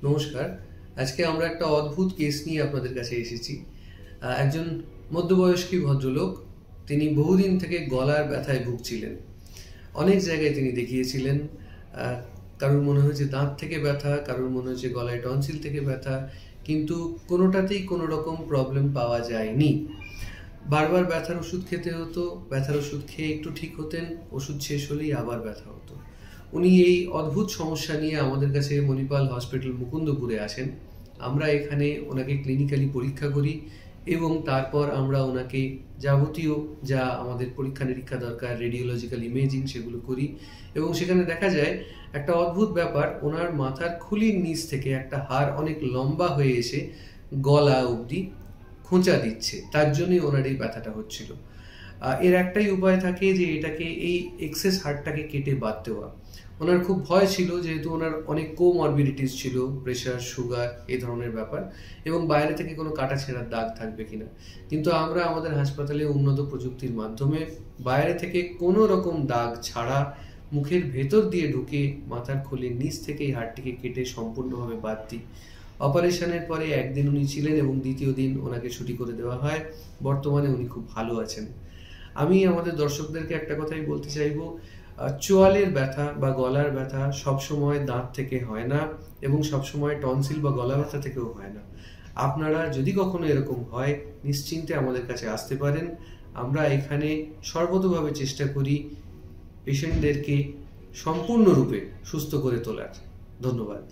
নমস্কার। আজকে আমরা একটা অদ্ভুত কেস নিয়ে আপনাদের কাছে এসেছি। একজন মধ্যবয়স্ক ভদ্রলোক, তিনি বহুদিন থেকে গলার ব্যথায় ভুগছিলেন। অনেক জায়গায় তিনি দেখিয়েছিলেন। কারোর মনে হয়েছে দাঁত থেকে ব্যথা, কারোর মনে হয়েছে গলায় টনসিল থেকে ব্যথা, কিন্তু কোনোটাতেই কোনো রকম প্রবলেম পাওয়া যায়নি। বারবার ব্যথার ওষুধ খেতে হতো, ব্যথার ওষুধ খেয়ে একটু ঠিক হতেন, ওষুধ শেষ হলেই আবার ব্যথা হতো। উনি এই অদ্ভুত সমস্যা নিয়ে আমাদের কাছে মণিপাল হসপিটাল মুকুন্দপুরে আসেন। আমরা এখানে ওনাকে ক্লিনিক্যালি পরীক্ষা করি এবং তারপর আমরা ওনাকে যাবতীয় যা আমাদের পরীক্ষা নিরীক্ষা দরকার, রেডিওলজিক্যাল ইমেজিং, সেগুলো করি এবং সেখানে দেখা যায় একটা অদ্ভুত ব্যাপার, ওনার মাথার খুলির নিচ থেকে একটা হাড় অনেক লম্বা হয়ে এসে গলা অবধি খোঁচা দিচ্ছে, তার জন্যই ওনার এই ব্যথাটা হচ্ছিল। এর একটাই উপায় থাকে যে এটাকে, এই এক্সেস হাড়টাকে কেটে বাদ দেওয়া। ওনার খুব ভয় ছিল, যেহেতু ওনার অনেক কোমরবিডিটিস ছিল, প্রেশার, সুগার, এই ধরনের ব্যাপার, এবং বাইরে থেকে কোনো কাটা ছেঁড়ার দাগ থাকবে কিনা। কিন্তু আমরা আমাদের হাসপাতালে উন্নত প্রযুক্তির মাধ্যমে বাইরে থেকে কোনো রকম দাগ ছাড়া মুখের ভেতর দিয়ে ঢুকে মাথার খুলির নিচ থেকে এই হাড়টিকে কেটে সম্পূর্ণভাবে বাদ দিই। অপারেশনের পরে একদিন উনি ছিলেন এবং দ্বিতীয় দিন ওনাকে ছুটি করে দেওয়া হয়। বর্তমানে উনি খুব ভালো আছেন। আমি আমাদের দর্শকদেরকে একটা কথাই বলতে চাইবো, চোয়ালের ব্যথা বা গলার ব্যথা সবসময় দাঁত থেকে হয় না এবং সবসময় টনসিল বা গলা ব্যথা থেকেও হয় না। আপনারা যদি কখনো এরকম হয়, নিশ্চিন্তে আমাদের কাছে আসতে পারেন। আমরা এখানে সর্বতোভাবে চেষ্টা করি পেশেন্টদেরকে সম্পূর্ণরূপে সুস্থ করে তোলার। ধন্যবাদ।